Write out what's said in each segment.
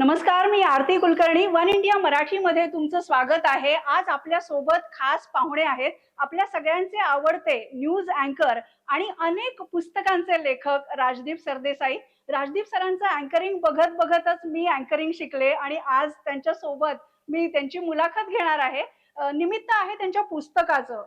नमस्कार, मी आरती Kulkarni. One India मराठीमध्ये तुमचं स्वागत आहे. आज आपल्या सोबत खास पाहुणे आहेत. आपल्या सगळ्यांचे आवडते न्यूज अँकर आणि अनेक पुस्तकांचे लेखक राजदीप सरदेसाई. राजदीप सरांचं अँकरिंग बघत बघतच मी अँकरिंग शिकले आणि आज त्यांच्या सोबत मी त्यांची मुलाखत घेणार आहे. निमित्त आहे त्यांच्या पुस्तकाचं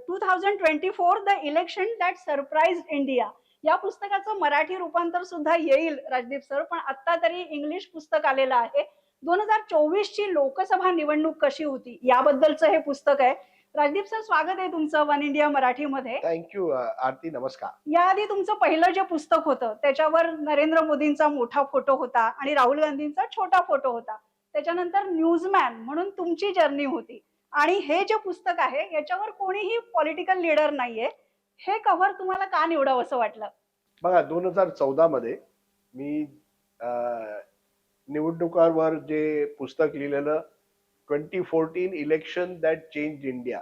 2024 the election that surprised India. या पुस्तकाचं मराठी रूपांतर सुद्धा येईल राजदीप सर, पण आता तरी इंग्लिश पुस्तक आलेलं आहे. 2024 ची लोकसभा निवडणूक कशी होती याबद्दलचं हे पुस्तक आहे. राजदीप सर, स्वागत आहे तुमचं वन इंडिया मराठीमध्ये. थँक्यू आरती, नमस्कार. याआधी तुमचं पहिलं जे पुस्तक होतं त्याच्यावर नरेंद्र मोदींचा मोठा फोटो होता आणि राहुल गांधींचा छोटा फोटो होता. त्याच्यानंतर न्यूजमॅन म्हणून तुमची जर्नी होती आणि हे जे पुस्तक आहे याच्यावर कोणीही पॉलिटिकल लीडर नाहीये. हे कव्हर तुम्हाला का निवडावं असं वाटलं? बघा, 2014 मध्ये मी निवडणुकांवर जे पुस्तक लिहिलेलं 2014 इलेक्शन दॅट चेंज इंडिया,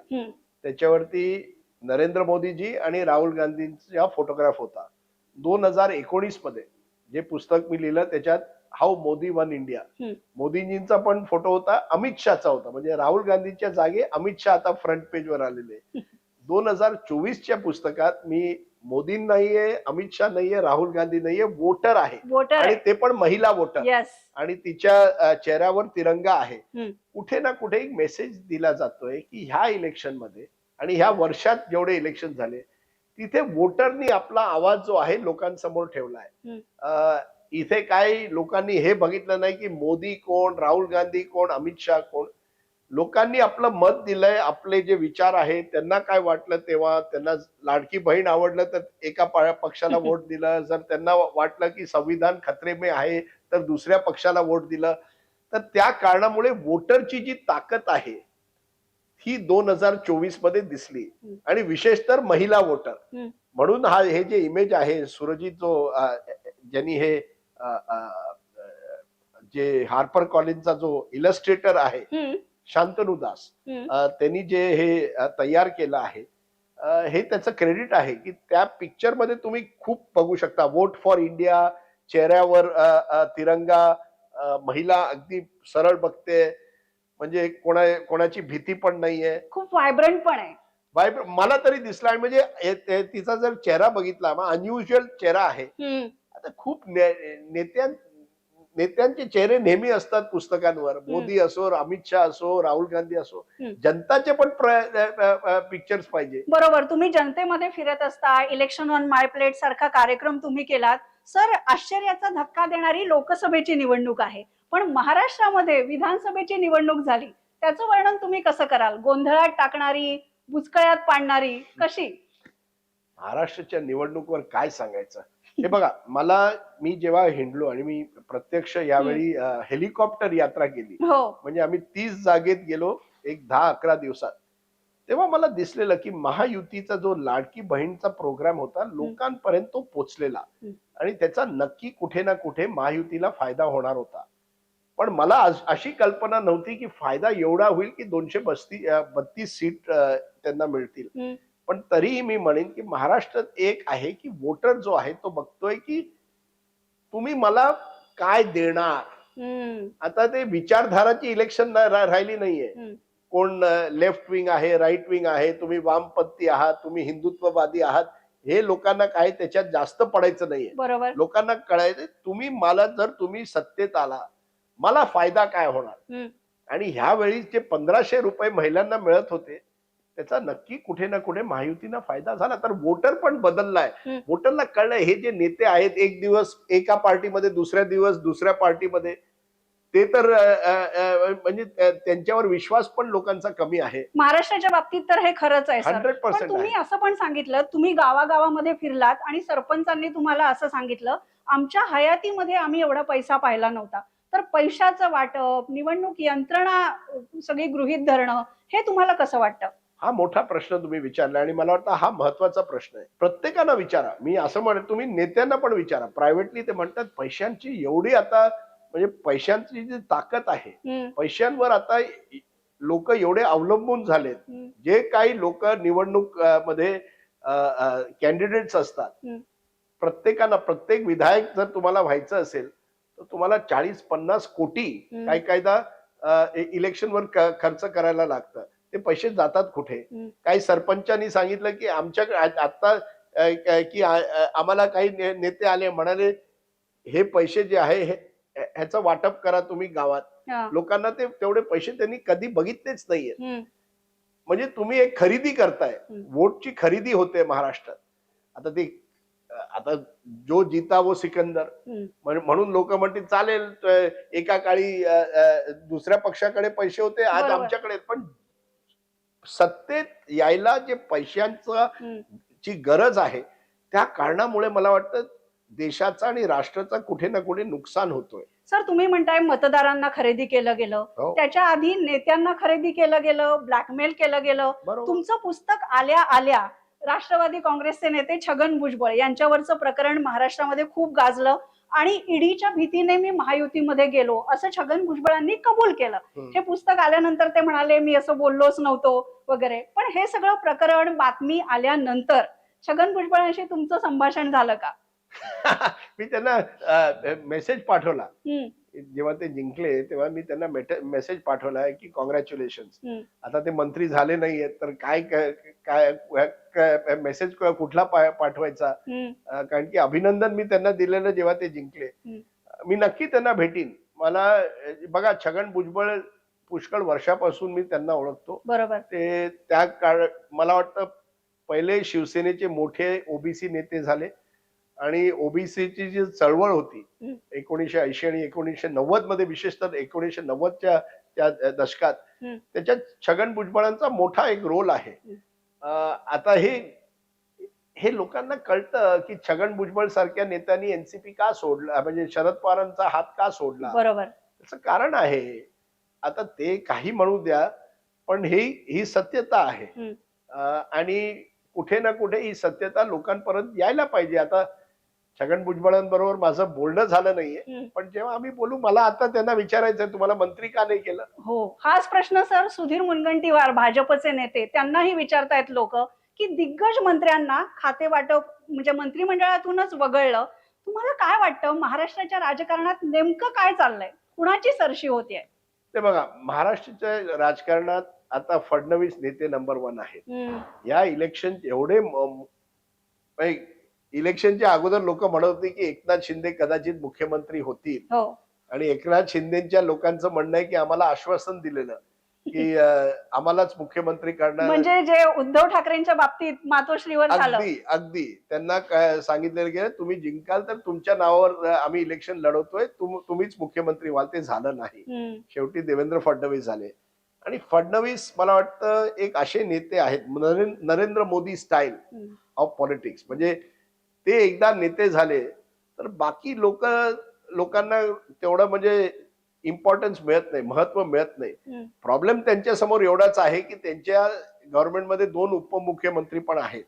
त्याच्यावरती नरेंद्र मोदीजी आणि राहुल गांधींचा फोटोग्राफ होता. 2019 मध्ये जे पुस्तक मी लिहिलं त्याच्यात हाऊ मोदी वन इंडिया, मोदीजींचा पण फोटो होता, अमित शहाचा होता. म्हणजे राहुल गांधीच्या जागे अमित शहा आता फ्रंट पेजवर आलेले. 2024च्या पुस्तकात मी मोदी नाहीये, अमित शहा नाहीये, राहुल गांधी नाहीये, वोटर आहे. आणि ते पण महिला वोटर. आणि तिच्या चेहऱ्यावर तिरंगा आहे. कुठे ना कुठे एक मेसेज दिला जातोय की ह्या इलेक्शन मध्ये आणि ह्या वर्षात जेवढे इलेक्शन झाले तिथे वोटरनी आपला आवाज जो आहे लोकांसमोर ठेवलाय. इथे काही लोकांनी हे बघितलं नाही की मोदी कोण, राहुल गांधी कोण, अमित शहा कोण. लोकांनी आपलं मत दिलंय. आपले जे विचार आहेत त्यांना काय वाटलं, तेव्हा त्यांना लाडकी बहीण आवडलं तर एका पक्षाला वोट दिलं. जर त्यांना वाटलं की संविधान खतरे में आहे तर दुसऱ्या पक्षाला वोट दिलं. तर त्या कारणामुळे वोटरची जी ताकद आहे ही 2024 मध्ये दिसली आणि विशेषतः महिला वोटर. म्हणून हे जे इमेज आहे, सुरजित जो ज्यांनी हे जे हार्पर कॉलिन्सचा जो इलस्ट्रेटर आहे शांतनु दास, त्यांनी जे हे तयार केलं आहे, हे त्याचं क्रेडिट आहे की त्या पिक्चर मध्ये तुम्ही खूप बघू शकता. वोट फॉर इंडिया, चेहऱ्यावर तिरंगा, महिला अगदी सरळ बघते, म्हणजे कोणाची भीती पण नाहीये, खूप व्हायब्रंट पण आहे. मला तरी दिसला. म्हणजे तिचा जर चेहरा बघितला, अनयुज्युअल चेहरा आहे. आता खूप नेत्यांचे चेहरे नेहमी असतात पुस्तकांवर, मोदी असो, अमित शहा असो, राहुल गांधी असो. जनताचे पण पिक्चर्स पाहिजे. बरोबर. तुम्ही जनतेमध्ये फिरत असता, इलेक्शन ऑन माय प्लेट सारखा कार्यक्रम तुम्ही केलात. सर, आश्चर्याचा धक्का देणारी लोकसभेची निवडणूक आहे, पण महाराष्ट्रामध्ये विधानसभेची निवडणूक झाली. त्याचं वर्णन तुम्ही कसं कराल? गोंधळात टाकणारी, बुचकळ्यात पाडणारी, कशी? महाराष्ट्राच्या निवडणुकीवर काय सांगायचं? हे बघा, मी जेव्हा हिंडलो आणि मी प्रत्यक्ष यावेळी हेलिकॉप्टर यात्रा केली, म्हणजे आम्ही 30 जागेत गेलो एक 10-11 दिवसात. तेव्हा मला दिसलेलं की महायुतीचा जो लाडकी बहीणचा प्रोग्राम होता लोकांपर्यंत तो पोचलेला आणि त्याचा नक्की कुठे ना कुठे महायुतीला फायदा होणार होता. पण मला अशी कल्पना नव्हती की फायदा एवढा होईल की 232 सीट त्यांना मिळतील. पण तरीही मी म्हणेन की महाराष्ट्रात एक आहे की वोटर जो आहे तो बघतोय की तुम्ही मला काय देणार. आता ते विचारधाराची इलेक्शन राहिली नाहीये. कोण लेफ्ट विंग आहे, राईट विंग आहे, तुम्ही वामपंथी आहात, तुम्ही हिंदुत्ववादी आहात, हे लोकांना काय त्याच्यात जास्त पडायचं नाहीये. बरोबर. लोकांना कळायचं तुम्ही मला, जर तुम्ही सत्तेत आला मला फायदा काय होणार. आणि ह्यावेळी जे 1500 रुपये महिलांना मिळत होते त्याचा नक्की कुठे ना कुठे महायुतीला फायदा झाला. तर वोटर पण बदललाय. वोटरला कळलंय हे जे नेते आहेत, एक दिवस एका पार्टीमध्ये, दुसऱ्या दिवस दुसऱ्या पार्टीमध्ये, ते तर म्हणजे त्यांच्यावर विश्वास पण लोकांचा कमी आहे. महाराष्ट्राच्या बाबतीत तर हे खरंच आहे. 100% तुम्ही असं पण सांगितलं, तुम्ही गावागावामध्ये फिरलात आणि सरपंचांनी तुम्हाला असं सांगितलं, आमच्या हयातीमध्ये आम्ही एवढा पैसा पाहिला नव्हता. तर पैशाचं वाटप, निवडणूक यंत्रणा सगळी गृहीत धरणं, हे तुम्हाला कसं वाटतं? हा मोठा प्रश्न तुम्ही विचारला आणि मला वाटतं हा महत्वाचा प्रश्न आहे. प्रत्येकाला विचारा. मी असं म्हणेन, तुम्ही नेत्यांना पण विचारा. प्रायव्हेटली ते म्हणतात पैशांची एवढी आता, म्हणजे पैशांची जी ताकद आहे, पैशांवर आता लोक एवढे अवलंबून झालेत. जे काही लोक निवडणूक मध्ये कॅन्डिडेट्स असतात, प्रत्येकाला, प्रत्येक विधायक जर तुम्हाला व्हायचं असेल तर तुम्हाला 40-50 कोटी काय कायदा इलेक्शनवर खर्च करायला लागतं. ते पैसे जातात कुठे? काही सरपंचांनी सांगितलं की आमच्याकडे आता की आम्हाला काही नेते आले म्हणाले हे पैसे जे आहे ह्याचं वाटप करा तुम्ही गावात. हा. लोकांना ते तेवढे पैसे त्यांनी कधी बघितलेच नाहीये. हम्म. म्हणजे तुम्ही एक खरेदी करताय, वोटची खरेदी होते महाराष्ट्रात. आता ती आता जो जीता वो सिकंदर म्हणून लोक म्हणतील चालेल एका काळी दुसऱ्या पक्षाकडे पैसे होते, आज बरोबर. आमच्याकडे आहेत. पण सत्तेत यायला जे पैशांचं ची गरज आहे त्या कारणामुळे मला वाटतं देशाचा आणि राष्ट्राचा कुठे ना कुठे नुकसान होतोय. सर, तुम्ही म्हणताय मतदारांना खरेदी केलं गेलं, हो. त्याच्या आधी नेत्यांना खरेदी केलं गेलं, ब्लॅकमेल केलं गेलं. बरोबर. तुमचं पुस्तक आल्या आल्या राष्ट्रवादी काँग्रेसचे नेते छगन भुजबळ यांच्यावरचं प्रकरण महाराष्ट्रामध्ये खूप गाजलं आणि ईडीच्या भीतीने मी महायुतीमध्ये गेलो असं छगन भुजबळांनी कबूल केलं. हे पुस्तक आल्यानंतर ते म्हणाले मी असं बोललोच नव्हतो वगैरे. पण हे सगळं प्रकरण बातमी आल्यानंतर छगन भुजबळांशी तुमचं संभाषण झालं का? मी त्यांना मेसेज पाठवला. जेव्हा ते जिंकले तेव्हा मी त्यांना मेसेज पाठवला की कॉंग्रॅच्युलेशन. आता ते मंत्री झाले नाहीयेत तर काय काय मेसेज कुठला पाठवायचा, कारण की अभिनंदन मी त्यांना दिलेलं जेव्हा ते जिंकले. मी नक्की त्यांना भेटीन. मला बघा छगन भुजबळ पुष्कळ वर्षापासून मी त्यांना ओळखतो. बरोबर. ते त्या काळ मला वाटतं पहिले शिवसेनेचे मोठे ओबीसी नेते झाले आणि ओबीसीची जी चळवळ होती 1980 आणि 1990 मध्ये, विशेषतः 1990च्या त्या दशकात, त्याच्यात छगन भुजबळांचा मोठा एक रोल आहे. आता हे लोकांना कळतं की छगन भुजबळ सारख्या नेत्यांनी एनसीपी का सोडला, म्हणजे शरद पवारांचा हात का सोडला. बरोबर. त्याचं कारण आहे. आता ते काही म्हणू द्या पण ही सत्यता आहे आणि कुठे ना कुठे ही सत्यता लोकांपर्यंत यायला पाहिजे. आता छगन भुजबळांबरोबर माझं बोलणं झालं नाहीये, पण जेव्हा आम्ही बोलू मला आता त्यांना विचारायचं तुम्हाला मंत्री का नाही केलं. हो, हाच प्रश्न सर सुधीर मुनगंटीवार भाजपचे नेते त्यांनाही विचारतायत लोक की दिग्गज मंत्र्यांना खाते वाटप म्हणजे मंत्रिमंडळातूनच वगळलं. तुम्हाला काय वाटतं महाराष्ट्राच्या राजकारणात नेमकं काय चाललंय, कुणाची सरशी होतीये? ते बघा, महाराष्ट्राच्या राजकारणात आता फडणवीस नेते नंबर 1 आहेत. या इलेक्शन एवढे इलेक्शनच्या अगोदर लोक म्हणत होते की एकनाथ शिंदे कदाचित मुख्यमंत्री होतील आणि एकनाथ शिंदेच्या लोकांचं म्हणणं आहे की आम्हाला आश्वासन दिलेलं की आम्हालाच मुख्यमंत्री करणार. म्हणजे जे उद्धव ठाकरेंच्या बाबतीत मातोश्रीवर झालं. अगदी त्यांना सांगितलेलं गेलं तुम्ही जिंकाल तर तुमच्या नावावर आम्ही इलेक्शन लढवतोय, तुम्हीच मुख्यमंत्री व्हाल. ते झालं नाही. शेवटी देवेंद्र फडणवीस झाले. आणि फडणवीस मला वाटतं एक असे नेते आहेत Narendra Modi style of politics. म्हणजे ते एकदा नेते झाले तर बाकी लोकांना तेवढं म्हणजे इम्पॉर्टन्स मिळत नाही, महत्व मिळत नाही. प्रॉब्लेम त्यांच्या समोर एवढाच आहे की त्यांच्या गव्हर्नमेंटमध्ये 2 उपमुख्यमंत्री पण आहेत.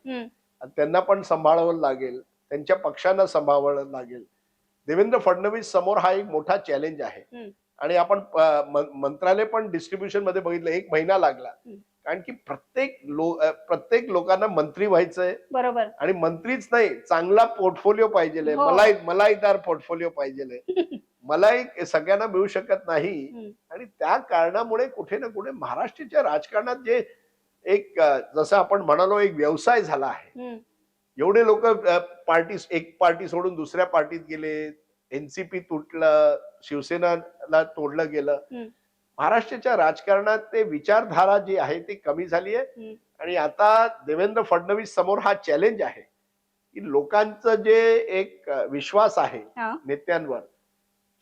त्यांना पण सांभाळावं लागेल, त्यांच्या पक्षांना सांभाळावं लागेल. देवेंद्र फडणवीस समोर हा एक मोठा चॅलेंज आहे. आणि आपण मंत्रालय पण डिस्ट्रीब्युशन मध्ये बघितलं 1 महिना लागला, कारण की प्रत्येक लोकांना मंत्री व्हायचंय. बरोबर. आणि मंत्रीच नाही, चांगला पोर्टफोलिओ पाहिजे, मलाईदार पोर्टफोलिओ पाहिजे. मलाई सगळ्यांना मिळू शकत नाही. आणि त्या कारणामुळे कुठे ना कुठे महाराष्ट्राच्या राजकारणात जे एक जसं आपण म्हणालो एक व्यवसाय झाला आहे. एवढे लोक एक पार्टी सोडून दुसऱ्या पार्टीत गेले, एनसीपी तुटलं, शिवसेनाला तोडलं गेलं. महाराष्ट्राच्या राजकारणात ते विचारधारा जी आहे ती कमी झाली आहे. आणि आता देवेंद्र फडणवीस समोर हा चॅलेंज आहे की लोकांचं जे एक विश्वास आहे नेत्यांवर,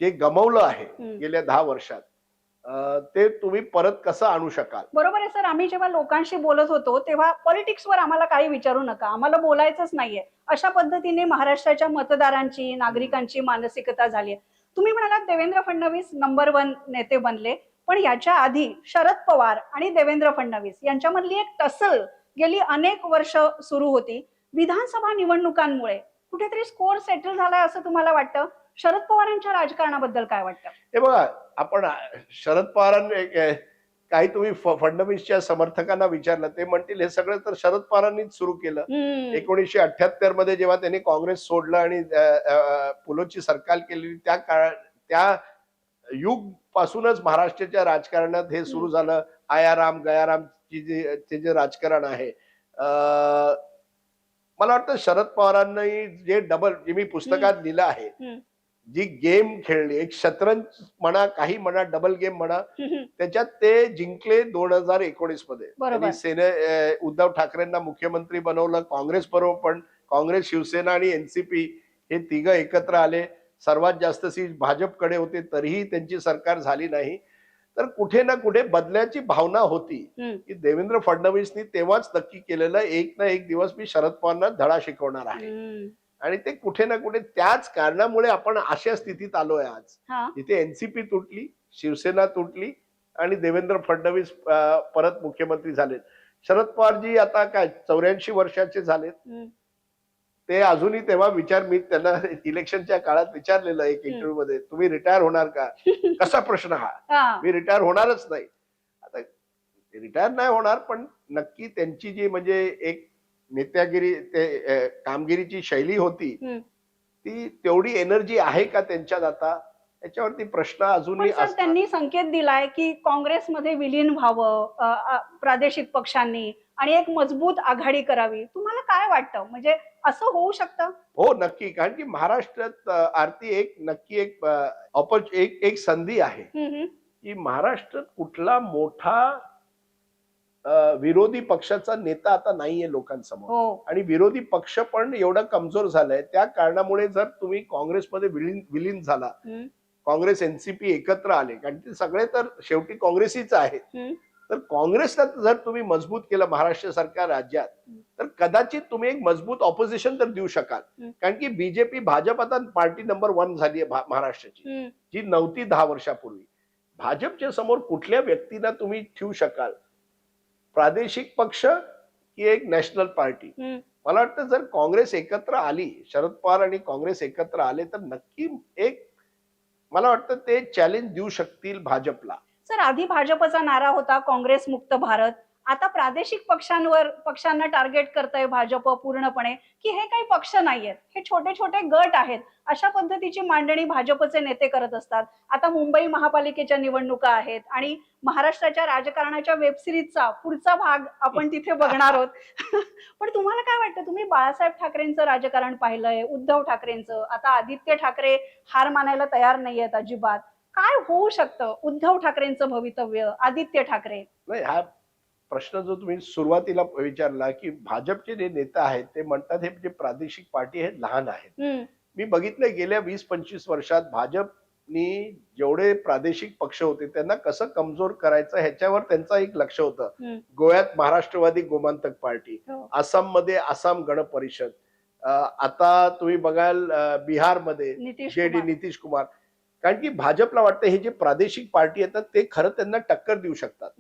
जे गमावलं आहे गेल्या 10 वर्षात, ते तुम्ही परत कसं आणू शकाल. बरोबर आहे सर. आम्ही जेव्हा लोकांशी बोलत होतो तेव्हा पॉलिटिक्सवर आम्हाला काही विचारू नका, आम्हाला बोलायचंच नाहीये, अशा पद्धतीने महाराष्ट्राच्या मतदारांची नागरिकांची मानसिकता झाली आहे. तुम्ही म्हणालात देवेंद्र फडणवीस नंबर 1 नेते बनले, पण याच्या आधी शरद पवार आणि देवेंद्र फडणवीस यांच्यामधली एक टसल गेली अनेक वर्ष सुरू होती. विधानसभा निवडणुकांमुळे कुठेतरी स्कोर सेटल झालाय असं तुम्हाला वाटतं? शरद पवारांच्या राजकारणाबद्दल काय वाटतं? हे बघा, आपण शरद पवारांनी काही तुम्ही फडणवीसच्या समर्थकांना विचारलं ते म्हणतील हे सगळं तर शरद पवारांनीच सुरू केलं. 1978 मध्ये जेव्हा त्यांनी काँग्रेस सोडलं आणि पुलोची सरकार केली त्या युग पासूनच महाराष्ट्राच्या राजकारणात हे सुरू झालं. आयाराम गयारामची ते जे राजकारण आहे. मला वाटतं शरद पवारांनी जे डबल जे मी पुस्तकात लिहिलं आहे, जी गेम खेळली, एक शतरंज म्हणा, काही म्हणा, डबल गेम म्हणा, त्याच्यात ते जिंकले 2019 मध्ये. त्यांनी उद्धव ठाकरेंना मुख्यमंत्री बनवलं. काँग्रेस बरोबर पण काँग्रेस, शिवसेना आणि एनसीपी हे तिघं एकत्र आले. सर्वात जास्त सीट भाजपकडे होते, तरीही त्यांची सरकार झाली नाही. तर कुठे ना कुठे बदल्याची भावना होती की देवेंद्र फडणवीसनी तेव्हाच नक्की केलेलं, एक ना एक दिवस मी शरद पवारांना धडा शिकवणार आहे. आणि ते कुठे ना कुठे त्याच कारणामुळे आपण अशा स्थितीत आलोय आज, जिथे एनसीपी तुटली, शिवसेना तुटली आणि देवेंद्र फडणवीस परत मुख्यमंत्री झालेत. शरद पवारजी आता काय 84 वर्षाचे झालेत. ते अजूनही तेव्हा मी त्यांना इलेक्शनच्या काळात विचारलेलं एक इंटरव्ह्यू मध्ये, तुम्ही रिटायर होणार का? कसा प्रश्न हा. मी रिटायर होणारच नाही. आता रिटायर नाही होणार, पण नक्की त्यांची जी म्हणजे एक नेत्यागिरी, ते कामगिरीची शैली होती, ती तेवढी एनर्जी आहे का त्यांच्यात आता, याच्यावरती प्रश्न अजूनही असतात. त्यांनी संकेत दिलाय की काँग्रेसमध्ये विलीन व्हावं प्रादेशिक पक्षांनी आणि एक मजबूत आघाडी करावी. तुम्हाला काय वाटतं, म्हणजे असं होऊ शकतं? हो, नक्की. कारण की महाराष्ट्रात आरती एक नक्की एक संधी आहे की महाराष्ट्रात कुठला मोठा विरोधी पक्षाचा नेता आता नाहीये लोकांसमोर. आणि विरोधी पक्ष पण एवढा कमजोर झालाय. त्या कारणामुळे जर तुम्ही काँग्रेसमध्ये विलीन झाला, काँग्रेस एनसीपी एकत्र आले, कारण ते सगळे तर शेवटी काँग्रेसीच आहेत, तर काँग्रेसला जर तुम्ही मजबूत केलं महाराष्ट्र सरकार राज्यात, तर कदाचित तुम्ही एक मजबूत ऑपोजिशन तर देऊ शकाल. कारण की बीजेपी, भाजप आता पार्टी नंबर 1 झाली आहे महाराष्ट्राची, जी नव्हती 10 वर्षापूर्वी. भाजपच्या समोर कुठल्या व्यक्तीला तुम्ही ठेवू शकाल? प्रादेशिक पक्ष की एक नॅशनल पार्टी? मला वाटतं जर काँग्रेस एकत्र आली, शरद पवार आणि काँग्रेस एकत्र आले, तर नक्की एक मला वाटतं ते चॅलेंज देऊ शकतील भाजपला. सर, आधी भाजपचा नारा होता काँग्रेस मुक्त भारत. आता प्रादेशिक पक्षांना टार्गेट करताय भाजप पूर्णपणे, की हे काही पक्ष नाहीयेत, हे छोटे छोटे गट आहेत, अशा पद्धतीची मांडणी भाजपचे नेते करत असतात. आता मुंबई महापालिकेच्या निवडणुका आहेत आणि महाराष्ट्राच्या राजकारणाच्या वेबसिरीजचा पुढचा भाग आपण तिथे बघणार आहोत. पण तुम्हाला काय वाटतं, तुम्ही बाळासाहेब ठाकरेंचं राजकारण पाहिलंय, उद्धव ठाकरेंचं, आता आदित्य ठाकरे हार मानायला तयार नाहीयेत अजिबात. काय होऊ शकतं उद्धव ठाकरेंचं भवितव्य, आदित्य ठाकरे? नाही, हा प्रश्न जो तुम्ही सुरुवातीला विचारला की भाजपचे जे नेता आहेत ते म्हणतात हे जे प्रादेशिक पार्टी आहेत लहान आहेत. मी बघितलंय गेल्या 20-25 वर्षात भाजपनी जेवढे प्रादेशिक पक्ष होते त्यांना कसं कमजोर करायचं ह्याच्यावर त्यांचं एक लक्ष होतं. गोव्यात महाराष्ट्रवादी गोमांतक पार्टी, आसाममध्ये आसाम गण परिषद, आता तुम्ही बघाल बिहारमध्ये नितीश कुमार. कारण की भाजपला वाटतं हे जे प्रादेशिक पार्टी येतात ते खरं त्यांना टक्कर देऊ शकतात.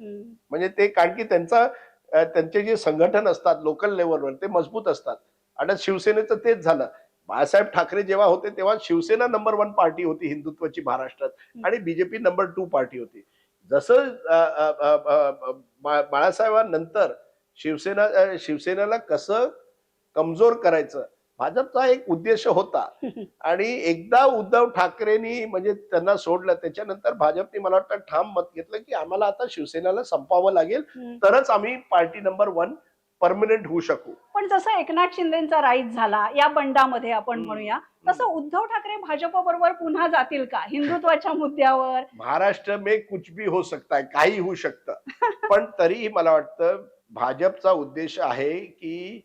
म्हणजे ते कारण की त्यांचे जे संघटन असतात लोकल लेवलवर ते मजबूत असतात. आता शिवसेनेचं तेच झालं. बाळासाहेब ठाकरे जेव्हा होते तेव्हा शिवसेना नंबर 1 पार्टी होती हिंदुत्वाची महाराष्ट्रात आणि बीजेपी नंबर 2 पार्टी होती. जसं बाळासाहेबांनंतर शिवसेनेला कसं कमजोर करायचं भाजपचा एक उद्देश होता. आणि एकदा उद्धव ठाकरेंनी म्हणजे त्यांना सोडलं, त्याच्यानंतर भाजपने मला वाटतं ठाम मत घेतलं की आम्हाला आता शिवसेनेला संपवावं लागेल, तरच आम्ही पार्टी नंबर 1 परमनंट होऊ शकू. पण जसं एकनाथ शिंदेचा राईज झाला या बंडामध्ये आपण म्हणूया, तसं उद्धव ठाकरे भाजप बरोबर पुन्हा जातील का हिंदुत्वाच्या मुद्द्यावर? महाराष्ट्र में कुछ भी हो सकता है, काही होऊ शकतं. पण तरीही मला वाटतं भाजपचा उद्देश आहे की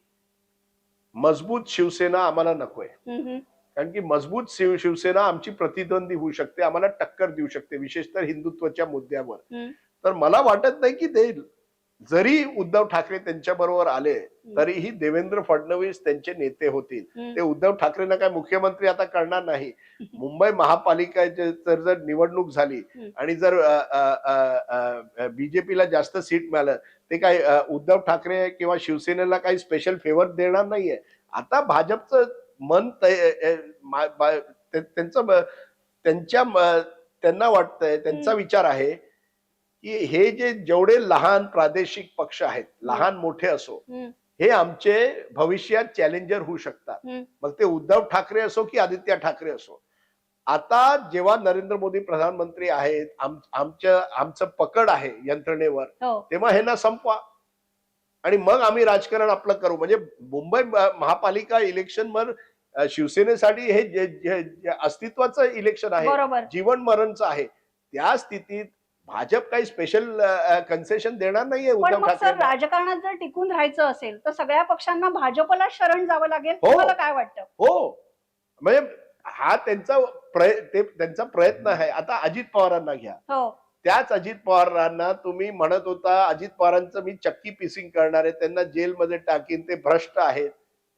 मजबूत शिवसेना आम्हाला नकोय. कारण की मजबूत शिवसेना आमची प्रतिद्वंदी होऊ शकते, आम्हाला टक्कर देऊ शकते, विशेषतः हिंदुत्वाच्या मुद्द्यावर. तर मला वाटत नाही की ते जरी उद्धव ठाकरे त्यांच्या बरोबर आले तरीही देवेंद्र फडणवीस त्यांचे नेते होतील. ते उद्धव ठाकरेंना काय मुख्यमंत्री आता करणार नाही. मुंबई महापालिकेची जर निवडणूक झाली आणि जर बीजेपीला जास्त सीट मिळालं, ते काय उद्धव ठाकरे किंवा शिवसेनेला काही स्पेशल फेवर देणार नाहीये. आता भाजपचं मन त्यांना वाटतंय, त्यांचा विचार आहे की हे जेवढे लहान प्रादेशिक पक्ष आहेत, लहान मोठे असो, हे आमचे भविष्यात चॅलेंजर होऊ शकतात. मग ते उद्धव ठाकरे असो की आदित्य ठाकरे असो. आता जेव्हा नरेंद्र मोदी प्रधानमंत्री आहेत, आमचं पकड आहे यंत्रणेवर, हो तेव्हा हे ना संपवा आणि मग आम्ही राजकारण आपलं करू. म्हणजे मुंबई महापालिका इलेक्शन शिवसेनेसाठी हे जे अस्तित्वाचं इलेक्शन आहे, बरोबर. जीवन मरणचं आहे. त्या स्थितीत भाजप काही स्पेशल कन्सेशन देणार नाहीये पण उद्धव मग सर ठाकरे. राजकारणात जर टिकून राहायचं असेल तर सगळ्या पक्षांना भाजपला शरण जावं लागेल. हो. तुम्हाला काय वाटतं? हो, म्हणजे हा त्यांचा प्रयत्न आहे. आता अजित पवारांना घ्या. हो त्याच अजित पवारांना तुम्ही म्हणत होता, अजित पवारांचं मी चक्की पिसिंग करणार आहे, त्यांना जेलमध्ये टाकीन, ते भ्रष्ट आहेत.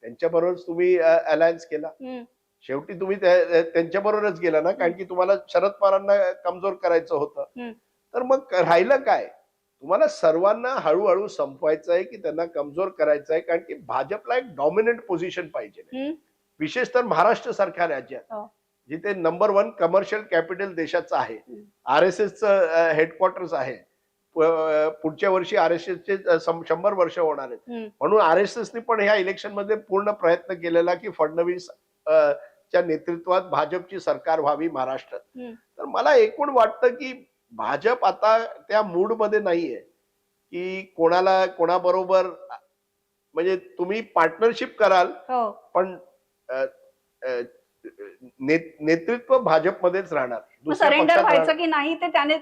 त्यांच्याबरोबरच तुम्ही अलायन्स केला. शेवटी तुम्ही त्यांच्याबरोबरच गेला ना, कारण की तुम्हाला शरद पवारांना कमजोर करायचं होतं. तर मग राहिलं काय? तुम्हाला सर्वांना हळूहळू संपवायचं आहे की त्यांना कमजोर करायचं आहे, कारण की भाजपला एक डॉमिनंट पोझिशन पाहिजे, विशेषतः महाराष्ट्र सारख्या राज्यात हो. जिथे नंबर 1 कमर्शियल कॅपिटल देशाचं आहे. RSSचं हेडक्वार्टर्स आहे. पुढच्या वर्षी RSSचे 100 वर्ष होणार आहेत. म्हणून RSSने पण ह्या इलेक्शन मध्ये पूर्ण प्रयत्न केलेला की फडणवीस च्या नेतृत्वात भाजपची सरकार व्हावी महाराष्ट्रात. तर मला एकूण वाटतं की भाजप आता त्या मूड मध्ये नाहीये की कोणाबरोबर, म्हणजे तुम्ही पार्टनरशिप कराल हो पण नेतृत्व भाजपमध्येच राहणार. मग दुसऱ्या सरेंडर पक्षात व्हायचं राहणार. की नाही ते त्याने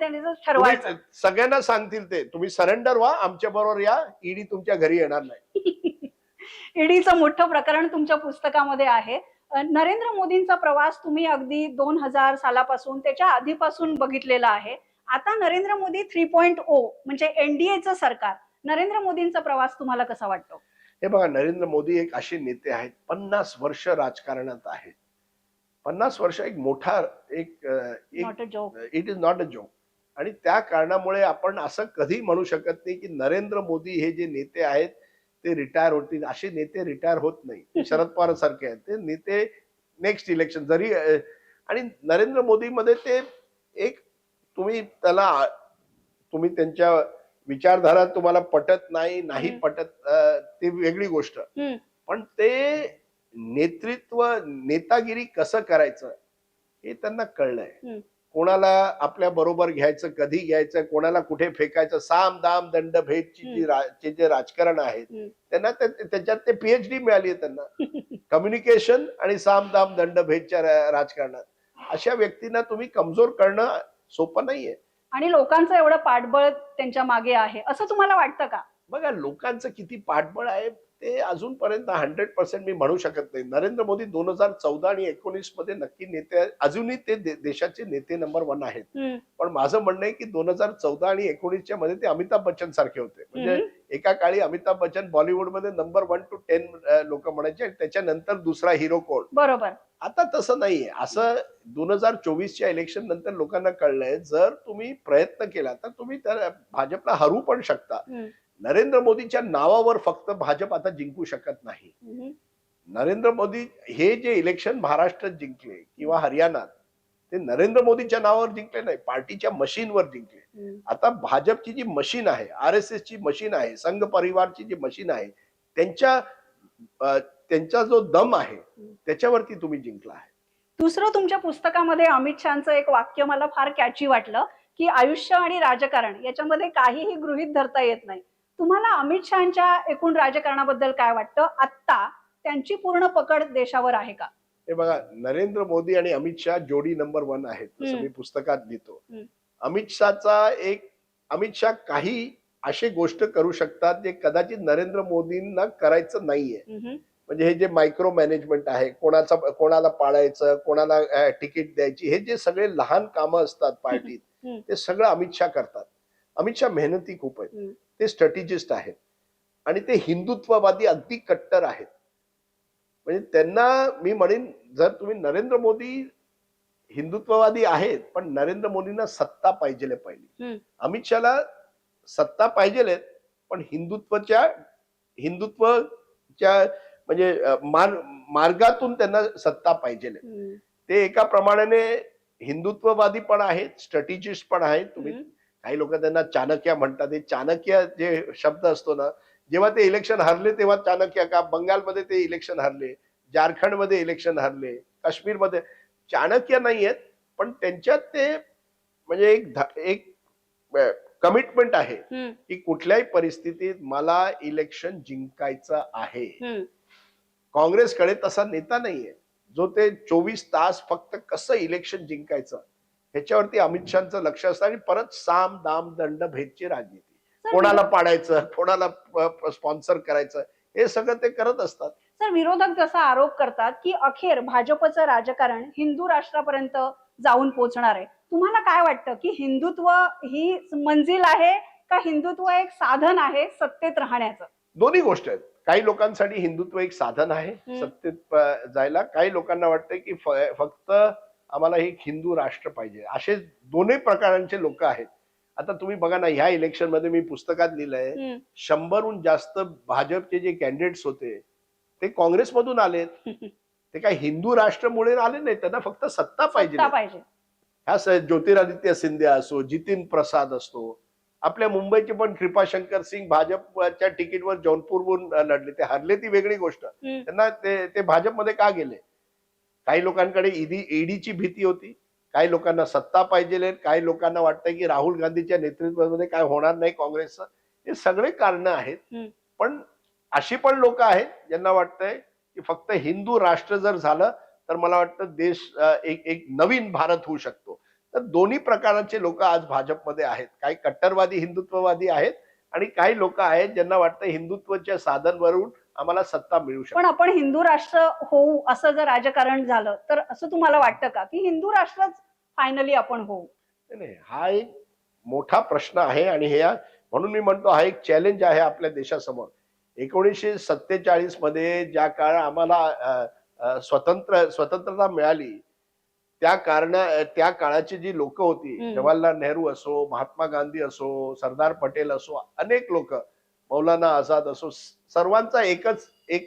ठरवायचं. तुम्ही सगळ्यांना सांगतील ते, तुम्ही सरेंडर व्हा, आमच्या बरोबर या, ईडी तुमच्या घरी येणार नाही. ईडीचं मोठं प्रकरण तुमच्या पुस्तकामध्ये आहे. नरेंद्र मोदींचा प्रवास तुम्ही अगदी 2000 सालापासून त्याच्या आधीपासून बघितलेला आहे. आता नरेंद्र मोदी 3.0 म्हणजे एनडीएचं सरकार, नरेंद्र मोदींचा प्रवास तुम्हाला कसा वाटतो? हे बघा, नरेंद्र मोदी एक असे नेते आहेत, 50 वर्ष राजकारणात आहेत. 50 वर्ष एक मोठा not a joke. It is not a joke. आणि त्या कारणामुळे आपण असं कधी म्हणू शकत नाही की नरेंद्र मोदी हे जे नेते आहेत ते रिटायर होतील. असे नेते रिटायर होत नाही. शरद पवार सारखे आहेत ते नेते, नेक्स्ट इलेक्शन जरी आणि नरेंद्र मोदी मध्ये ते एक, तुम्ही त्यांच्या विचारधारा तुम्हाला पटत नाही पटत, ते वेगळी गोष्ट. पण ते नेतागिरी कसं करायचं हे त्यांना कळलंय. कोणाला आपल्या बरोबर घ्यायचं, कधी घ्यायचं, कोणाला कुठे फेकायचं, साम दाम दंड भेदची जे राजकारण आहे त्यांना त्याच्यात ते PhD मिळाली आहे त्यांना. कम्युनिकेशन आणि साम दाम दंड भेदच्या राजकारणात अशा व्यक्तींना तुम्ही कमजोर करणं सोपं नाहीये. आणि लोकांचं एवढं पाठबळ त्यांच्या मागे आहे असं तुम्हाला वाटतं का? बघा, लोकांचं किती पाठबळ आहे ते अजूनपर्यंत 100% मी म्हणू शकत नाही. नरेंद्र मोदी 2014 आणि 19 मध्ये नक्की नेते, अजूनही ते देशाचे नेते नंबर 1 आहेत. पण माझं म्हणणं आहे की 2014 आणि 19च्या मध्ये ते अमिताभ बच्चन सारखे होते. म्हणजे एका काळी अमिताभ बच्चन बॉलिवूडमध्ये नंबर 1 to 10 लोक म्हणायचे, आणि त्याच्यानंतर दुसरा हिरो कोण. बरोबर. आता तसं नाहीये. असं 2024च्या इलेक्शन नंतर लोकांना कळलंय, जर तुम्ही प्रयत्न केला तर तुम्ही त्या भाजपला हरू पण शकता. नरेंद्र मोदीच्या नावावर फक्त भाजप आता जिंकू शकत नाही. नरेंद्र मोदी हे जे इलेक्शन महाराष्ट्रात जिंकले किंवा हरियाणात, ते नरेंद्र मोदीच्या नावावर जिंकले नाही, पार्टीच्या मशीनवर जिंकले. आता भाजपची जी मशीन आहे, RSSची मशीन आहे, संघ परिवारची जी मशीन आहे, त्यांचा जो दम आहे त्याच्यावरती तुम्ही जिंकला आहे. दुसरं, तुमच्या पुस्तकामध्ये अमित शहाचं एक वाक्य मला फार कॅची वाटलं की आयुष्य आणि राजकारण याच्यामध्ये काहीही गृहीत धरता येत नाही. तुम्हाला अमित शहाच्या एकूण राजकारणाबद्दल काय वाटतं? आता त्यांची पूर्ण पकड देशावर आहे का? हे बघा, नरेंद्र मोदी आणि अमित शहा जोडी नंबर 1 आहेत, असं मी पुस्तकात लिहितो. अमित शहा काही अशी गोष्ट करू शकतात जे कदाचित नरेंद्र मोदींना करायचं नाहीये. म्हणजे हे जे मायक्रो मॅनेजमेंट आहे, कोणाला पाळायचं, कोणाला तिकीट द्यायची, हे जे सगळे लहान कामं असतात पार्टीत, ते सगळं अमित शहा करतात. अमित शहा मेहनती खूप आहेत, ते स्ट्रॅटेजिस्ट आहेत आणि ते हिंदुत्ववादी अगदी कट्टर आहेत. म्हणजे त्यांना मी म्हणेन, जर तुम्ही नरेंद्र मोदी हिंदुत्ववादी आहेत, पण नरेंद्र मोदींना सत्ता पाहिजे पहिली. अमित शहाला सत्ता पाहिजे, पण हिंदुत्वच्या म्हणजे मार्गातून त्यांना सत्ता पाहिजे. ते एका प्रमाणाने हिंदुत्ववादी पण आहेत, स्ट्रॅटेजिस्ट पण आहेत. तुम्ही काही लोक त्यांना चाणक्य म्हणतात. ते चाणक्य जे शब्द असतो ना, जेव्हा ते इलेक्शन हरले तेव्हा चाणक्य का, बंगालमध्ये ते इलेक्शन हरले, झारखंडमध्ये इलेक्शन हरले, काश्मीरमध्ये चाणक्य नाही आहेत, पण त्यांच्यात ते म्हणजे एक कमिटमेंट आहे की कुठल्याही परिस्थितीत मला इलेक्शन जिंकायचं आहे. काँग्रेसकडे तसा नेता नाहीये जो ते 24 तास फक्त कसं इलेक्शन जिंकायचं ह्याच्यावरती अमित शहाचं लक्ष असतं आणि परत साम दाम दंड भेदची राजनीती, कोणाला पाडायचं, कोणाला स्पॉन्सर करायचं, हे सगळं ते करत असतात. सर, विरोधक जसा आरोप करतात की अखेर भाजपचं राजकारण हिंदू राष्ट्रापर्यंत जाऊन पोहोचणार आहे. तुम्हाला काय वाटतं की हिंदुत्व ही मंजिल आहे का हिंदुत्व एक साधन आहे सत्तेत राहण्याचं? दोन्ही गोष्ट आहेत. काही लोकांसाठी हिंदुत्व एक साधन आहे सत्तेत जायला, काही लोकांना वाटतं की फक्त आम्हाला एक हिंदू राष्ट्र पाहिजे. असे दोन्ही प्रकारांचे लोक आहेत. आता तुम्ही बघा ना, ह्या इलेक्शन मध्ये मी पुस्तकात लिहिलंय 100हून जास्त भाजपचे जे कॅन्डिडेट्स होते ते काँग्रेसमधून आलेत. ते काही हिंदू राष्ट्रमुळे आले नाही, त्यांना फक्त सत्ता पाहिजे. ह्या ज्योतिरादित्य सिंधिया असो, जितीन प्रसाद असतो, आपल्या मुंबईचे पण कृपाशंकर सिंग भाजपच्या तिकीटवर जौनपूरवरून लढले, ते हरले ती वेगळी गोष्ट. त्यांना ते भाजपमध्ये का गेले? काही लोकांकडे ईडीची भीती होती, काही लोकांना सत्ता पाहिजे, काही लोकांना वाटतंय की राहुल गांधीच्या नेतृत्वामध्ये काय होणार नाही काँग्रेसचं. हे सगळे कारण आहेत. पण अशी पण लोक आहेत ज्यांना वाटतंय की फक्त हिंदू राष्ट्र जर झालं तर मला वाटतं देश एक नवीन भारत होऊ शकतो. तर दोन्ही प्रकारचे लोक आज भाजपमध्ये आहेत. काही कट्टरवादी हिंदुत्ववादी आहेत आणि काही लोक आहेत ज्यांना वाटतं हिंदुत्वाच्या साधनवरून आम्हाला सत्ता मिळू शकते. पण आपण हिंदू राष्ट्र होऊ असं जर राजकारण झालं तर असं तुम्हाला वाटतं का की हिंदू राष्ट्रच फायनली आपण होऊ? नाही, हा एक मोठा प्रश्न आहे आणि हे म्हणून मी म्हणतो हा एक चॅलेंज आहे आपल्या देशासमोर. 1947 मध्ये ज्या काळ आम्हाला स्वतंत्रता मिळाली त्या काळाची जी लोक होती, जवाहरलाल नेहरू असो, महात्मा गांधी असो, सरदार पटेल असो, अनेक लोक, मौलाना आझाद असो, सर्वांचा एक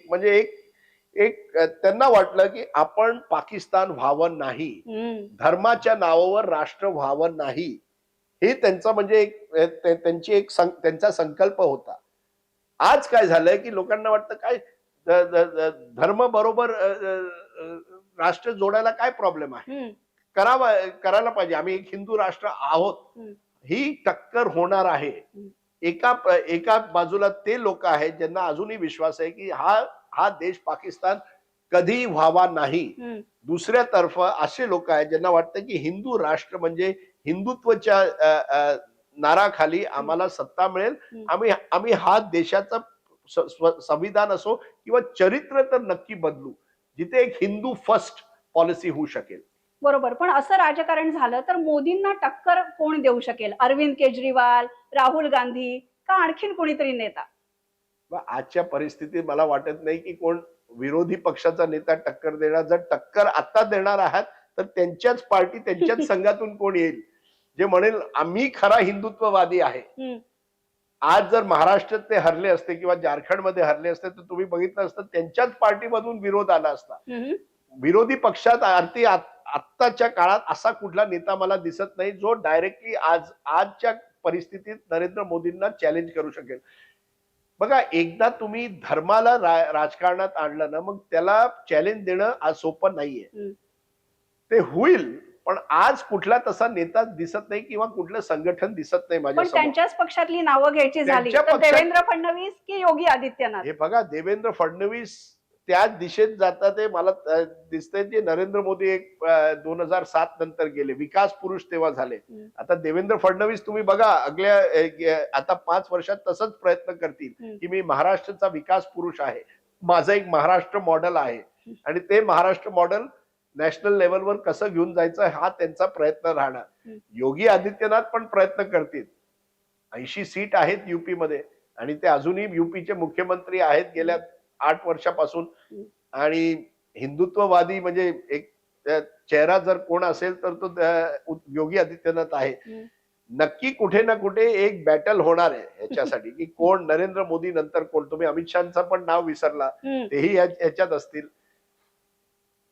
म्हणजे एक त्यांना वाटलं की आपण पाकिस्तान व्हावं नाही, धर्माच्या नावावर राष्ट्र व्हावं नाही, हे त्यांचा म्हणजे त्यांचा संकल्प होता. आज काय झालंय की लोकांना वाटतं काय धर्म बरोबर राष्ट्र जोडायला काय प्रॉब्लेम आहे, करायला पाहिजे, आम्ही एक हिंदू राष्ट्र आहोत. ही टक्कर होणार आहे. एका बाजूला ते लोक आहेत ज्यांना अजूनही विश्वास आहे की हा देश पाकिस्तान कधी व्हावा नाही. दुसऱ्या तर्फ असे लोक आहेत ज्यांना वाटतं की हिंदू राष्ट्र म्हणजे हिंदुत्वाच्या नाराखाली आम्हाला सत्ता मिळेल, आम्ही हा देशाचा संविधान असो किंवा चरित्र तर नक्की बदलू, जिथे एक हिंदू फर्स्ट पॉलिसी होऊ शकेल. बरोबर. पण असं राजकारण झालं तर मोदींना टक्कर कोण देऊ शकेल? अरविंद केजरीवाल, राहुल गांधी का आणखीन कोणीतरी नेता? आजच्या परिस्थितीत मला वाटत नाही की कोण विरोधी पक्षाचा नेता टक्कर देणार. जर टक्कर आता देणार आहात तर त्यांच्याच पार्टी, त्यांच्याच संघातून कोण येईल जे म्हणेल आम्ही खरा हिंदुत्ववादी आहे. आज जर महाराष्ट्रात ते हरले असते किंवा झारखंडमध्ये हरले असते तर तुम्ही बघितलं असतं त्यांच्याच पार्टीमधून विरोध आला असता. विरोधी पक्षात आत्ताच्या काळात असा कुठला नेता मला दिसत नाही जो डायरेक्टली आजच्या परिस्थितीत नरेंद्र मोदींना चॅलेंज करू शकेल. बघा, एकदा तुम्ही धर्माला राजकारणात आणलं ना, मग त्याला चॅलेंज देणं आज सोपं नाहीये. ते होईल, पण आज कुठला तसा नेता दिसत नाही किंवा कुठलं संघटन दिसत नाही माझ्या. पण त्यांच्याच पक्षातली नावं घ्यायची झाली तर देवेंद्र फडणवीस की योगी आदित्यनाथ? हे बघा, देवेंद्र फडणवीस त्याच दिशेत जातात ते मला दिसतंय जे नरेंद्र मोदी 2007 नंतर गेले, विकास पुरुष तेव्हा झाले. आता देवेंद्र फडणवीस तुम्ही बघा आता 5 वर्षात तसंच प्रयत्न करतील की मी महाराष्ट्राचा विकास पुरुष आहे, माझं एक महाराष्ट्र मॉडेल आहे आणि ते महाराष्ट्र मॉडेल नॅशनल लेवलवर कसं घेऊन जायचं हा त्यांचा प्रयत्न राहणार. योगी आदित्यनाथ पण प्रयत्न करतील. 80 सीट आहेत युपी मध्ये आणि ते अजूनही युपीचे मुख्यमंत्री आहेत गेल्या 8 वर्षापासून. आणि हिंदुत्ववादी म्हणजे एक चेहरा जर कोण असेल तर तो योगी आदित्यनाथ आहे. नक्की कुठे ना कुठे एक बॅटल होणार आहे ह्याच्यासाठी की कोण नरेंद्र मोदी नंतर कोण. तुम्ही अमित शहाचं पण नाव विसरला, तेही ह्याच्यात असतील.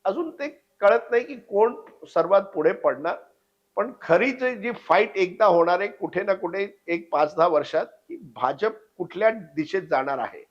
अजून ते कळत नाही की कोण सर्वात पुढे पडणार. पण खरी जी फाईट एकदा होणार आहे कुठे ना कुठे एक 5-10 वर्षात की भाजप कुठल्या दिशेत जाणार आहे.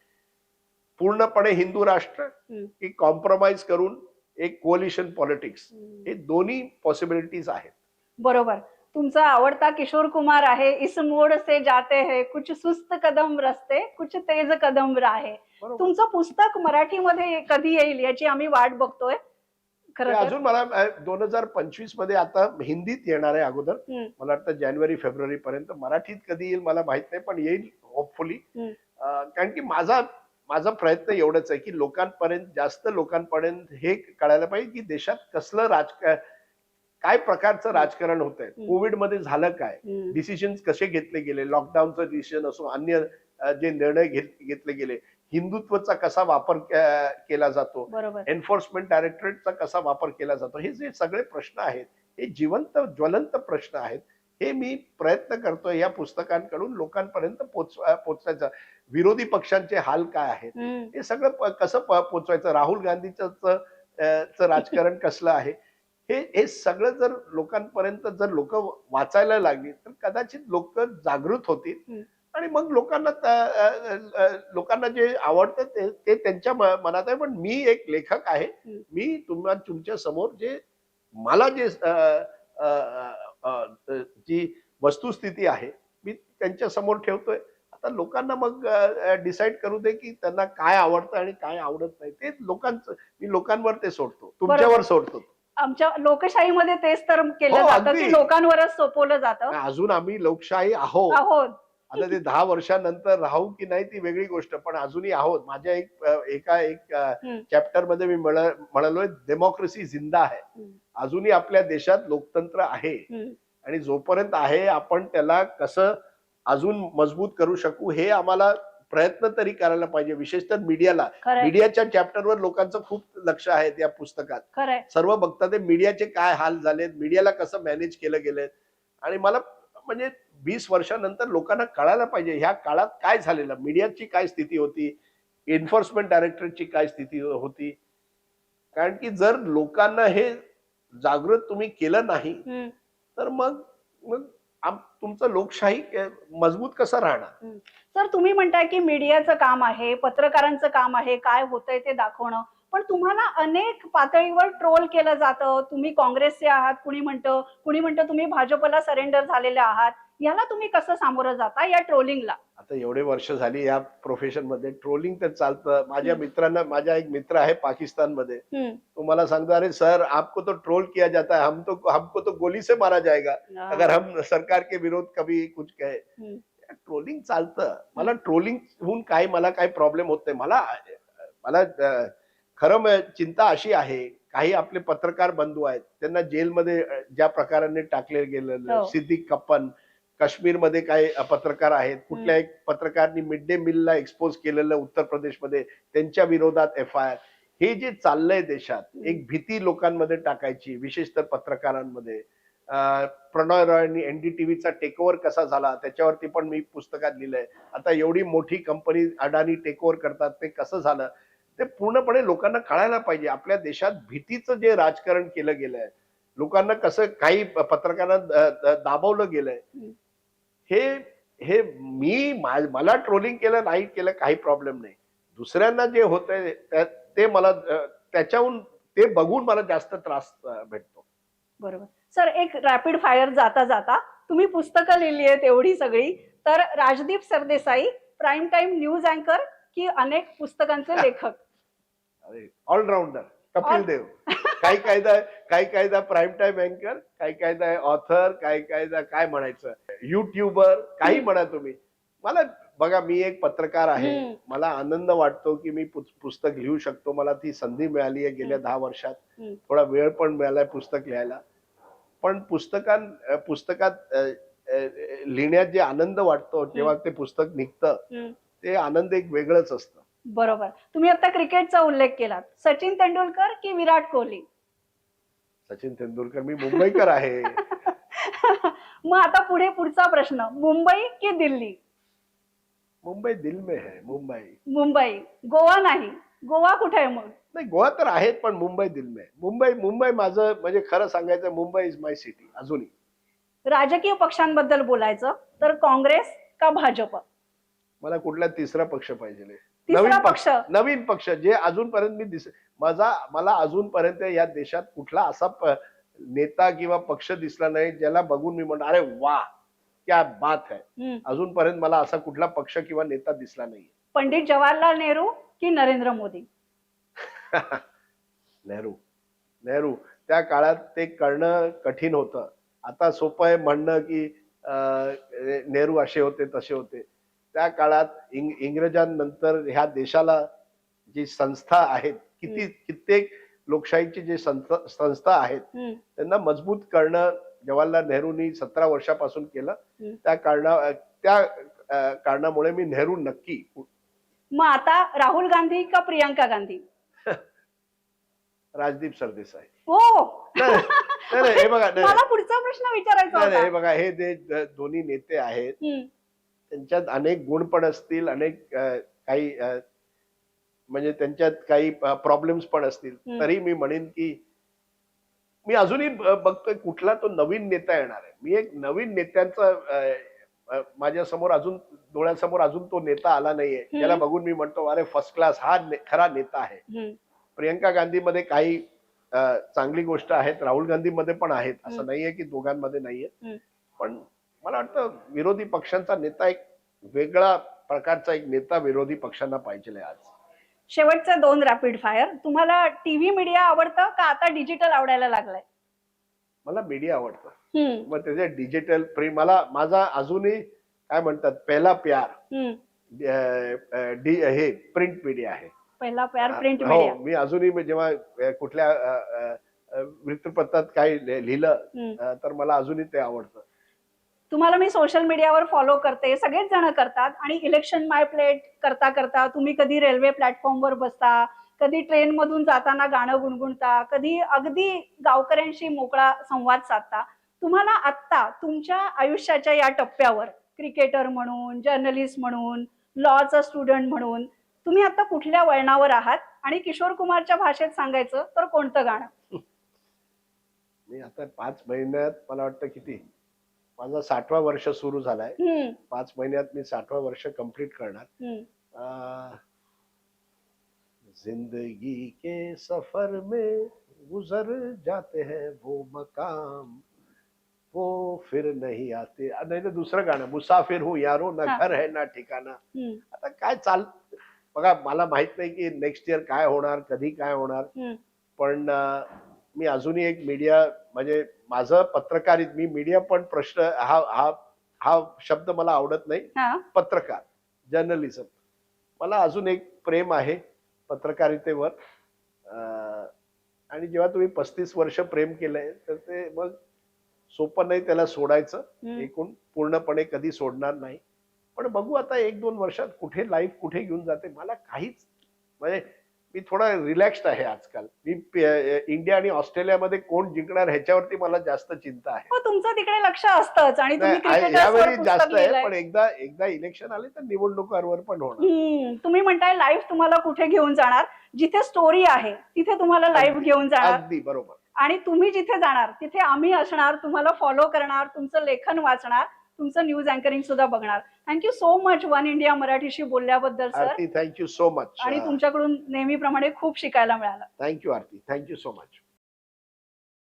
पूर्णपणे हिंदू राष्ट्र की कॉम्प्रोमाइज करून एक कोअलिशन पॉलिटिक्स, हे दोन्ही पॉसिबिलिटीज आहेत. बरोबर. तुमचा आवडता किशोर कुमार आहे, इस मोड से जाते हैं, कुछ सुस्त कदम रस्ते, कुछ तेज कदम राहे. बरोबर. तुमचं पुस्तक मराठीमध्ये कधी येईल याची आम्ही वाट बघतोय ते खरं तर. अजून मला 2025 मध्ये आता हिंदीत येणार आहे अगोदर. हम्म, मला वाटतं जानेवारी फेब्रुवारी पर्यंत. मराठीत कधी येईल मला माहित नाही, पण येईल होपफुली. हम्म, कारण की माझा माझा प्रयत्न एवढाच आहे की लोकांपर्यंत, जास्त लोकांपर्यंत हे कळायला पाहिजे की देशात कसलं काय प्रकारचं राजकारण होत आहे, कोविड मध्ये झालं काय, हम्म. डिसिजन कसे घेतले गेले, लॉकडाऊनचं डिसिजन असो, अन्य जे निर्णय घेतले गेले, हिंदुत्वचा कसा वापर केला जातो, बरोबर. एन्फोर्समेंट डायरेक्टरेटचा कसा वापर केला जातो, हे जे सगळे प्रश्न आहेत, हे जिवंत ज्वलंत प्रश्न आहेत. हे मी प्रयत्न करतोय या पुस्तकांकडून लोकांपर्यंत पोचवायचं. विरोधी पक्षांचे हाल काय आहेत, हम्म. हे सगळं कसं पोचवायचं, राहुल गांधीचं राजकारण कसलं आहे, हे सगळं जर लोकांपर्यंत जर लोक वाचायला लागली तर कदाचित लोक जागृत होतील आणि मग लोकांना जे आवडतं ते त्यांच्या मनात आहे. पण मी एक लेखक आहे, मी तुमच्या समोर जे मला जे जी वस्तुस्थिती आहे मी त्यांच्या समोर ठेवतोय. आता लोकांना मग डिसाईड करू दे की त्यांना काय आवडतं आणि काय आवडत नाही. ते मी लोकांवर ते सोडतो, तुमच्यावर सोडतो. आमच्या लोकशाहीमध्ये तेच तर केलं हो, जातं अगदी. की लोकांवरच सोपवलं जातं. अजून आम्ही लोकशाही आहोत. आता ते 10 वर्षानंतर राहू की नाही ती वेगळी गोष्ट, पण अजूनही आहोत. माझ्या एक चॅप्टर मध्ये मी म्हणालोय डेमोक्रेसी जिंदा आहे. अजूनही आपल्या देशात लोकतंत्र आहे आणि जोपर्यंत आहे आपण त्याला कसं अजून मजबूत करू शकू हे आम्हाला प्रयत्न तरी करायला पाहिजे. विशेषतः मीडियाच्या चॅप्टरवर लोकांचं खूप लक्ष आहे त्या पुस्तकात. सर्व बघतात ते मीडियाचे काय हाल झालेत, मीडियाला कसं मॅनेज केलं गेलं. आणि मला म्हणजे 20 वर्षानंतर लोकांना कळायला पाहिजे ह्या काळात काय झालेलं, मीडियाची काय स्थिती होती, एन्फोर्समेंट डायरेक्टरेटची काय स्थिती होती. कारण की जर लोकांना हे जागृत तुम्ही केलं नाही तर मग तुमचं लोकशाही मजबूत कसं राहणार. सर, तुम्ही म्हणताय की मीडियाचं काम आहे, पत्रकारांचं काम आहे काय होतंय ते दाखवणं, पण तुम्हाला अनेक पातळीवर ट्रोल केलं जातं. तुम्ही काँग्रेसचे आहात, कुणी म्हणतं तुम्ही भाजपला सरेंडर झालेले आहात. याला तुम्ही कसं सामोरं जाता या ट्रोलिंगला? आता एवढे वर्ष झाली या प्रोफेशन मध्ये ट्रोलिंग तर चालतं. माझा एक मित्र आहे पाकिस्तान मध्ये, तो मला सांगतो, अरे सर आपको तो ट्रोल किया जाता है, हमको तो गोली से मारा जाएगा अगर हम सरकार के विरोध कभी कुछ कहे. ट्रोलिंग चालतं. मला ट्रोलिंग होऊन मला काही प्रॉब्लेम होत नाही. मला खरं चिंता अशी आहे, काही आपले पत्रकार बंधू आहेत त्यांना जेलमध्ये ज्या प्रकाराने टाकले गेलेलं, सिद्दीक कप्पन, काश्मीरमध्ये काही पत्रकार आहेत, कुठल्या एक पत्रकारांनी मिड डे मीलला एक्सपोज केलेलं उत्तर प्रदेशमध्ये, त्यांच्या विरोधात FIR. हे जे चाललंय देशात, एक भीती लोकांमध्ये टाकायची, विशेषतः पत्रकारांमध्ये. प्रणॉय रॉयनी NDTVचा टेक ओव्हर कसा झाला त्याच्यावरती पण मी पुस्तकात लिहिलंय. आता एवढी मोठी कंपनी अडानी टेक ओव्हर करतात, ते कसं झालं ते पूर्णपणे लोकांना कळायला पाहिजे. आपल्या देशात भीतीचं जे राजकारण केलं गेलंय, लोकांना कसं काही पत्रकारांना दाबवलं गेलंय, हे मला ट्रोलिंग केलं नाही केलं काही प्रॉब्लेम नाही. दुसऱ्यांना जे होतंय ते मला त्याच्याहून ते बघून मला जास्त त्रास भेटतो. बरोबर. सर, एक रॅपिड फायर जाता तुम्ही पुस्तकं लिहिली आहेत एवढी सगळी, तर Rajdeep Sardesai prime time news अँकर की अनेक पुस्तकांचे लेखक? ऑलराऊंडर कपिल देव. काही कायदा प्राईम टाइम अँकर, काही कायदा ऑथर, काही कायदा काय म्हणायचं युट्यूबर, काही म्हणा तुम्ही. मला बघा, मी एक पत्रकार आहे. मला आनंद वाटतो की मी पुस्तक लिहू शकतो. मला ती संधी मिळाली आहे गेल्या 10 वर्षात. थोडा वेळ पण मिळालाय पुस्तक लिहायला. पण पुस्तकात लिहिण्यात जे आनंद वाटतो जेव्हा ते पुस्तक निघतं, ते आनंद एक वेगळंच असतं. बरोबर. तुम्ही आता क्रिकेटचा उल्लेख केलात. सचिन तेंडुलकर की विराट कोहली? सचिन तेंडुलकर. मी मुंबईकर आहे. मग आता पुढचा प्रश्न, मुंबई की दिल्ली? मुंबई दिल में है. मुंबई. गोवा नाही? गोवा कुठे आहे मग? नाही, गोवा तर आहेत पण मुंबई दिल में. मुंबई माझं म्हणजे खरं सांगायचं, मुंबई इज माय सिटी अजूनही. राजकीय पक्षांबद्दल बोलायचं तर काँग्रेस का भाजप? मला कुठला तिसरा पक्ष पाहिजे. तिसरा पक्ष नवीन पक्ष जे अजूनपर्यंत मला अजूनपर्यंत या देशात कुठला असा नेता किंवा पक्ष दिसला नाही ज्याला बघून मी म्हणतो अरे वा क्या बात है. अजूनपर्यंत मला असा कुठला पक्ष किंवा नेता दिसला नाही. पंडित जवाहरलाल नेहरू की नरेंद्र मोदी? नेहरू त्या काळात ते करणं कठीण होतं. आता सोपं आहे म्हणणं की नेहरू असे होते तसे होते. त्या काळात इंग्रजांनंतर ह्या देशाला जी संस्था आहेत कित्येक लोकशाहीची जे संस्था आहेत त्यांना मजबूत करणं जवाहरलाल नेहरूंनी 17 वर्षापासून केलं. त्या कारणामुळे मी नेहरू नक्की. मग आता राहुल गांधी का प्रियंका गांधी? राजदीप सरदेसाई. हो. हे बघा मला पुढचा प्रश्न विचारायचा होता. हे बघा हे दोन्ही नेते आहेत त्यांच्यात अनेक गुण पण असतील अनेक काही म्हणजे त्यांच्यात काही प्रॉब्लेम्स पण असतील तरी मी म्हणेन की मी अजूनही बघतोय कुठला तो नवीन नेता येणार आहे. मी एक नवीन नेत्यांचा माझ्या समोर अजून डोळ्यासमोर अजून तो नेता आला नाहीये ज्याला बघून मी म्हणतो अरे फर्स्ट क्लास हा खरा नेता आहे. प्रियंका गांधी मध्ये काही चांगली गोष्ट आहेत राहुल गांधी मध्ये पण आहेत असं नाहीये की दोघांमध्ये नाहीये. पण मला वाटतं विरोधी पक्षांचा नेता एक वेगळा प्रकारचा एक नेता विरोधी पक्षांना पाहिजे आज. शेवटचे 2 रॅपिड फायर. तुम्हाला टीव्ही मीडिया आवडतं का आता डिजिटल आवडायला लागलाय? मला मीडिया आवडतं. मग त्याच्या डिजिटल प्रिंट मला माझा अजूनही काय म्हणतात पहिला प्यार हे प्रिंट मीडिया आहे. पहिला प्यार प्रिंट मीडिया. मी अजूनही जेव्हा कुठल्या वृत्तपत्रात काही लिहिलं तर मला अजूनही ते आवडतं. तुम्हाला मी सोशल मीडियावर फॉलो करते, सगळेच जण करतात आणि इलेक्शन माय प्लेट करता करता तुम्ही कधी रेल्वे प्लॅटफॉर्मवर बसता, कधी ट्रेन मधून जाताना गाणं गुणगुणता, कधी अगदी गावकऱ्यांशी मोकळा संवाद साधता. तुम्हाला आत्ता तुमच्या आयुष्याच्या या टप्प्यावर क्रिकेटर म्हणून, जर्नलिस्ट म्हणून, लॉचा स्टुडंट म्हणून तुम्ही आता कुठल्या वळणावर आहात आणि किशोर कुमारच्या भाषेत सांगायचं तर कोणतं गाणं? मी आता 5 महिन्यात मला वाटतं किती माझा 60वा वर्ष सुरू झालाय. 5 महिन्यात मी 60वा वर्ष कंप्लीट करणार. जिंदगी के सफर में गुजर जाते हैं वो मकाम वो फिर नहीं आते. नाही तर दुसरं गाणं मुसाफिर हूँ यारो ना घर है ना ठिकाणा. आता काय बघा मला माहित नाही की नेक्स्ट इयर काय होणार कधी काय होणार. पण मी अजूनही एक मीडिया म्हणजे माझं पत्रकारित मी मीडिया पण प्रश्न हा शब्द मला आवडत नाही. पत्रकार जर्नलिझम मला अजून एक प्रेम आहे पत्रकारितेवर. आणि जेव्हा तुम्ही 35 वर्ष प्रेम केलंय तर ते मग सोपं नाही त्याला सोडायचं. एकूण पूर्णपणे कधी सोडणार नाही. पण बघू आता 1-2 वर्षात कुठे लाईफ कुठे घेऊन जाते मला काहीच म्हणजे मी थोडा रिलॅक्स्ड आहे आजकाल. मी इंडिया आणि ऑस्ट्रेलियामध्ये कोण जिंकणार ह्याच्यावरती मला जास्त चिंता आहे. हो तुमचं तिकडे लक्ष असतंच आणि तुम्ही यावेळी जास्त आहे. पण एकदा इलेक्शन आले तर निवडणुकांवर पण होणार. तुम्ही म्हणताय लाईफ तुम्हाला कुठे घेऊन जाणार? जिथे स्टोरी आहे तिथे तुम्हाला लाईफ घेऊन जाणार. अगदी बरोबर. आणि तुम्ही जिथे जाणार तिथे आम्ही असणार, तुम्हाला फॉलो करणार, तुमचं लेखन वाचणार, तुमचं न्यूज अँकरिंग सुद्धा बघणार. Thank you so much One India मराठीशी बोलल्याबद्दल sir. Aarti thank you so much. आणि तुमच्याकडून नेहमीप्रमाणे खूप शिकायला मिळालं. Thank you Aarti. Thank you so much.